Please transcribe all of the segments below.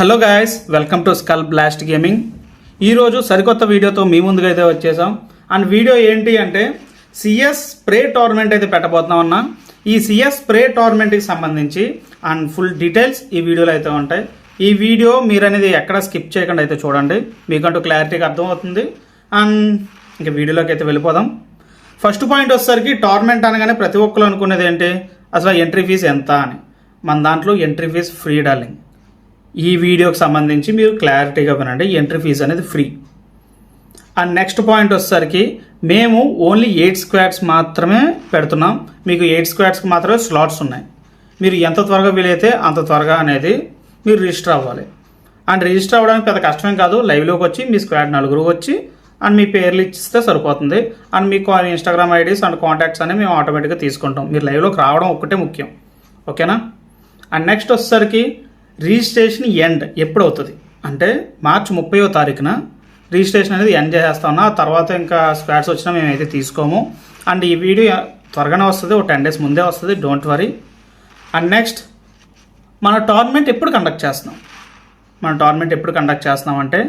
Hello guys, welcome to skull blast gaming. ఈరోజు సరికొత్త వీడియోతో మీ ముందుగా అయితే వచ్చేసాం. అండ్ వీడియో ఏంటి అంటే సిఎస్ స్ప్రే టోర్నమెంట్ అయితే పెట్టబోతున్నాం అన్న. ఈ సిఎస్ స్ప్రే టోర్నమెంట్కి సంబంధించి అండ్ ఫుల్ డీటెయిల్స్ ఈ వీడియోలో అయితే ఉంటాయి. ఈ వీడియో మీరు అనేది ఎక్కడ స్కిప్ చేయకుండా అయితే చూడండి, మీకంటూ క్లారిటీగా అర్థమవుతుంది. అండ్ ఇంకా వీడియోలోకి అయితే వెళ్ళిపోదాం. ఫస్ట్ పాయింట్ వచ్చేసరికి టోర్నమెంట్ అనగానే ప్రతి ఒక్కరు అనుకునేది ఏంటి, అసలు ఎంట్రీ ఫీజు ఎంత అని. మన దాంట్లో ఎంట్రీ ఫీజు ఫ్రీ డార్లింగ్. ఈ వీడియోకి సంబంధించి మీరు క్లారిటీగా వినండి, ఎంట్రీ ఫీజు అనేది ఫ్రీ. అండ్ నెక్స్ట్ పాయింట్ వచ్చేసరికి మేము ఓన్లీ 8 స్క్వాడ్స్ మాత్రమే పెడుతున్నాం. మీకు 8 స్క్వాడ్స్కి మాత్రమే స్లాట్స్ ఉన్నాయి. మీరు ఎంత త్వరగా వీలైతే అంత త్వరగా అనేది మీరు రిజిస్టర్ అవ్వాలి. అండ్ రిజిస్టర్ అవ్వడానికి పెద్ద కష్టమేం కాదు. లైవ్లోకి వచ్చి మీ స్క్వాడ్ 4 వచ్చి అండ్ మీ పేర్లు ఇచ్చిస్తే సరిపోతుంది. అండ్ మీకు ఇన్స్టాగ్రామ్ ఐడీస్ అండ్ కాంటాక్ట్స్ అనేవి మేము ఆటోమేటిక్గా తీసుకుంటాం. మీరు లైవ్లోకి రావడం ఒక్కటే ముఖ్యం, ఓకేనా. అండ్ నెక్స్ట్ వచ్చేసరికి రిజిస్ట్రేషన్ ఎండ్ ఎప్పుడు అవుతుంది అంటే మార్చి 30వ తారీఖున రిజిస్ట్రేషన్ అనేది ఎండ్ చేసేస్తాం. ఆ తర్వాత ఇంకా స్క్వాడ్స్ వచ్చినా మేమైతే తీసుకోము. అండ్ ఈ వీడియో త్వరగానే వస్తుంది, ఒక 10 days ముందే వస్తుంది, డోంట్ వరీ. అండ్ నెక్స్ట్ మన టోర్నమెంట్ ఎప్పుడు కండక్ట్ చేస్తున్నాం అంటే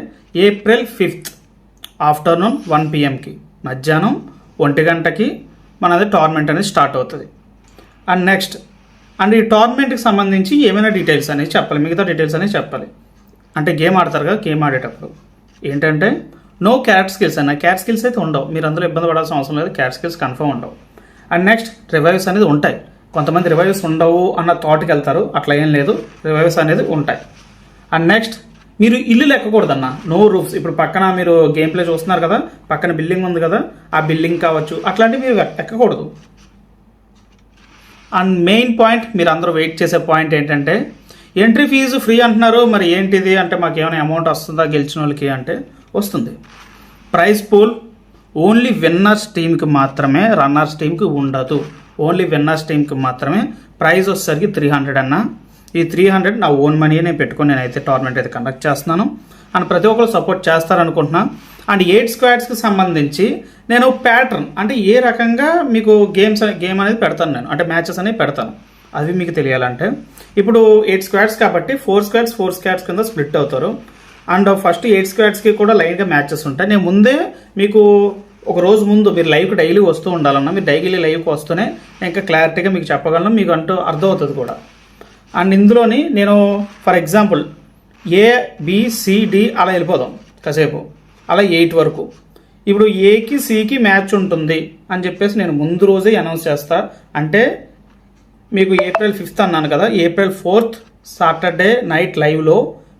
April 5th ఆఫ్టర్నూన్ 1 PM మధ్యాహ్నం 1 గంటకి మనది టోర్నమెంట్ అనేది స్టార్ట్ అవుతుంది. అండ్ నెక్స్ట్ ఈ టోర్నమెంట్కి సంబంధించి ఏమైనా డీటెయిల్స్ అనేది చెప్పాలి, మిగతా డీటెయిల్స్ అనేది చెప్పాలి. అంటే గేమ్ ఆడతారు కదా, గేమ్ ఆడేటప్పుడు ఏంటంటే నో క్యాట్ స్కిల్స్ అన్న. క్యాట్ స్కిల్స్ అయితే ఉండవు, మీరు అందులో ఇబ్బంది పడాల్సిన అవసరం లేదు. క్యాట్ స్కిల్స్ కన్ఫర్మ్ ఉండవు. అండ్ నెక్స్ట్ రివైవ్స్ అనేది ఉంటాయి. కొంతమంది రివైవ్స్ ఉండవు అన్న థాట్కి వెళ్తారు, అట్లా ఏం లేదు, రివైవ్స్ అనేది ఉంటాయి. అండ్ నెక్స్ట్ మీరు ఇల్లు ఎక్కకూడదన్న, నో రూఫ్స్. ఇప్పుడు పక్కన మీరు గేమ్ ప్లే చూస్తున్నారు కదా, పక్కన బిల్డింగ్ ఉంది కదా, ఆ బిల్డింగ్ కావచ్చు అట్లాంటివి మీరు ఎక్కకూడదు. అండ్ మెయిన్ పాయింట్, మీరు అందరూ వెయిట్ చేసే పాయింట్ ఏంటంటే ఎంట్రీ ఫీజు ఫ్రీ అంటున్నారు, మరి ఏంటిది అంటే మాకు ఏమైనా అమౌంట్ వస్తుందా గెలిచిన వాళ్ళకి అంటే వస్తుంది. ప్రైజ్ పూల్ ఓన్లీ విన్నర్స్ టీంకి మాత్రమే, రన్నర్స్ టీంకి ఉండదు. ఓన్లీ విన్నర్స్ టీంకి మాత్రమే. ప్రైజ్ వచ్చేసరికి 300 అన్న. ఈ 300 నా ఓన్ మనీ నేను పెట్టుకొని నేనైతే టోర్నమెంట్ అయితే కండక్ట్ చేస్తున్నాను. అండ్ ప్రతి ఒక్కరు సపోర్ట్ చేస్తారనుకుంటున్నా. అండ్ 8 స్క్వాడ్స్కి సంబంధించి నేను ప్యాటర్న్ అంటే ఏ రకంగా మీకు గేమ్ అనేది పెడతాను నేను, అంటే మ్యాచెస్ అనేవి పెడతాను. అవి మీకు తెలియాలంటే ఇప్పుడు 8 స్క్వాడ్స్ కాబట్టి 4 స్క్వాడ్స్ కింద స్ప్లిట్ అవుతారు. అండ్ ఫస్ట్ 8 స్క్వాడ్స్కి కూడా లైన్గా మ్యాచెస్ ఉంటాయి. నేను ముందే మీకు ఒక రోజు ముందు మీరు లైవ్కి డైలీ వస్తూ ఉండాలన్నా, మీరు డైలీ లైవ్కి వస్తూనే ఇంకా క్లారిటీగా మీకు చెప్పగలను, మీకు అంటూ అర్థమవుతుంది కూడా. అండ్ ఇందులోని నేను ఫర్ ఎగ్జాంపుల్ ABCD అలా వెళ్ళిపోదాం కాసేపు, అలా 8 వరకు. ఇప్పుడు Aకి Cకి మ్యాచ్ ఉంటుంది అని చెప్పేసి నేను ముందు రోజే అనౌన్స్ చేస్తా. అంటే మీకు April 5th అన్నాను కదా, April 4th సాటర్డే నైట్ లైవ్లో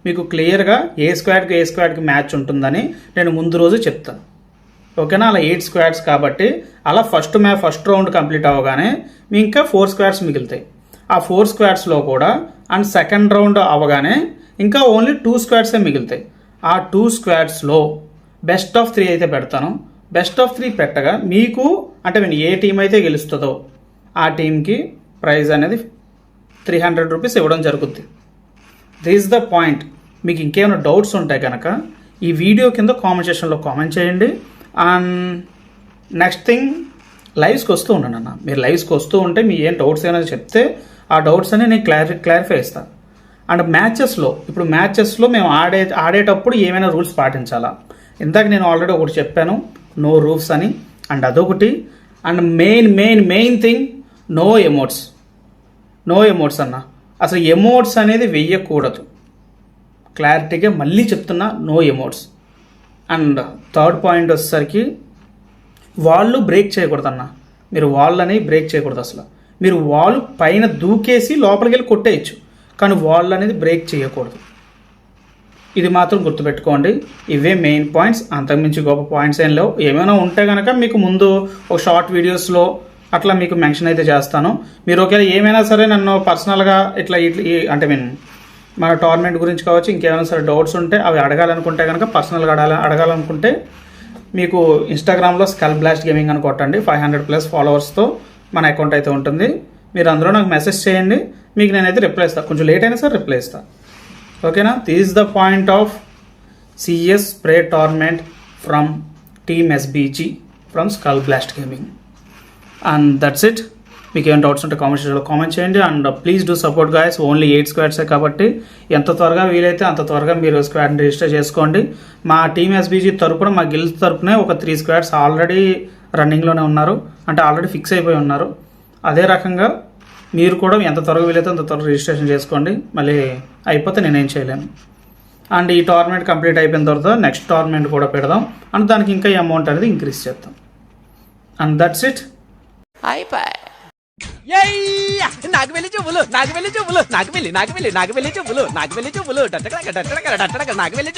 మీకు క్లియర్గా ఏ స్క్వాడ్కి మ్యాచ్ ఉంటుందని నేను ముందు రోజు చెప్తాను, ఓకేనా. అలా 8 స్క్వాడ్స్ కాబట్టి అలా ఫస్ట్ రౌండ్ కంప్లీట్ అవ్వగానే మీ ఇంకా 4 స్క్వాడ్స్ మిగులుతాయి. ఆ 4 స్క్వాడ్స్లో కూడా అండ్ సెకండ్ రౌండ్ అవ్వగానే ఇంకా ఓన్లీ 2 స్క్వాడ్సే మిగులుతాయి. ఆ 2 స్క్వాడ్స్లో బెస్ట్ ఆఫ్ 3 అయితే పెడతాను. బెస్ట్ ఆఫ్ 3 పెట్టగా మీకు అంటే నేను ఏ టీం అయితే గెలుస్తుందో ఆ టీంకి ప్రైజ్ అనేది 300 రూపీస్ ఇవ్వడం జరుగుతుంది. This the point. మీకు ఇంకేమైనా డౌట్స్ ఉంటాయి కనుక ఈ వీడియో కింద కామెంట్ సెక్షన్లో కామెంట్ చేయండి. అండ్ నెక్స్ట్ థింగ్, లైవ్స్కి వస్తూ ఉండండి అన్న. మీరు లైవ్స్కి వస్తూ ఉంటే మీ ఏం డౌట్స్ ఏమైనా చెప్తే ఆ డౌట్స్ అని నేను క్లారిఫై ఇస్తాను. అండ్ ఇప్పుడు మ్యాచెస్లో మేము ఆడేటప్పుడు ఏమైనా రూల్స్ పాటించాలా, ఇందాక నేను ఆల్రెడీ ఒకటి చెప్పాను, నో రూల్స్ అని. అండ్ అదొకటి. And main thing, no emotes అన్న. అసలు ఎమోట్స్ అనేది వెయ్యకూడదు, క్లారిటీగా మళ్ళీ చెప్తున్నా, no emotes. And third point వచ్చేసరికి వాళ్ళు బ్రేక్ చేయకూడదు అన్న. మీరు వాళ్ళని బ్రేక్ చేయకూడదు. అసలు మీరు వాళ్ళు పైన దూకేసి లోపలికి వెళ్ళి కొట్టేయచ్చు, కానీ వాళ్ళు అనేది బ్రేక్ చేయకూడదు. ఇది మాత్రం గుర్తుపెట్టుకోండి. ఇవే మెయిన్ పాయింట్స్, అంతకుమించి గొప్ప పాయింట్స్ ఏం లేవు. ఏమైనా ఉంటే కనుక మీకు ముందు ఒక షార్ట్ వీడియోస్లో అట్లా మీకు మెన్షన్ అయితే చేస్తాను. మీరు ఒకవేళ ఏమైనా సరే నన్ను పర్సనల్గా ఇట్లా అంటే మన టోర్నమెంట్ గురించి కావచ్చు, ఇంకేమైనా సరే డౌట్స్ ఉంటే అవి అడగాలనుకుంటే కనుక పర్సనల్గా అడగాలనుకుంటే మీకు ఇన్స్టాగ్రామ్లో స్కల్ బ్లాస్ట్ గేమింగ్ అని కొట్టండి. 500+ ఫాలోవర్స్తో మన అకౌంట్ అయితే ఉంటుంది. మీరు అందులో నాకు మెసేజ్ చేయండి, మీకు నేనైతే రిప్లై ఇస్తాను. కొంచెం లేట్ అయినా సరే రిప్లై ఇస్తాను, ఓకేనా. This the point of CS spray tournament from team SBG from skull blast gaming. And that's it. మీకు ఏమైనా డౌట్స్ ఉంటే కామెంట్ సెక్షన్లో కామెంట్ చేయండి. And please do support guys. Only 8 స్క్వాడ్సే కాబట్టి ఎంత త్వరగా వీలైతే అంత త్వరగా మీరు స్క్వాడ్ని రిజిస్టర్ చేసుకోండి. మా టీమ్ ఎస్బీజీ తరపున, మా గిల్స్ తరపునే ఒక 3 స్క్వాడ్స్ ఆల్రెడీ రన్నింగ్లోనే ఉన్నారు, అంటే ఆల్రెడీ ఫిక్స్ అయిపోయి ఉన్నారు. అదే రకంగా మీరు కూడా ఎంత త్వరగా వీలైతే అంత త్వరగా రిజిస్ట్రేషన్ చేసుకోండి. మళ్ళీ అయిపోతే నేనేం చేయలేను. అండ్ ఈ టోర్నమెంట్ కంప్లీట్ అయిపోయిన తర్వాత నెక్స్ట్ టోర్నమెంట్ కూడా పెడదాం, అండ్ దానికి ఇంకా ఈ అమౌంట్ అనేది ఇంక్రీజ్ చేద్దాం. And that's it. అయిపోయి నాకు వెళ్ళి చూపులు నాకు వెళ్ళి చూపులు నాకు వెళ్ళి నాకు వెళ్ళి నాకు వెళ్ళి చూపులు నాకు వెళ్ళి చూపులు నాకు వెళ్ళి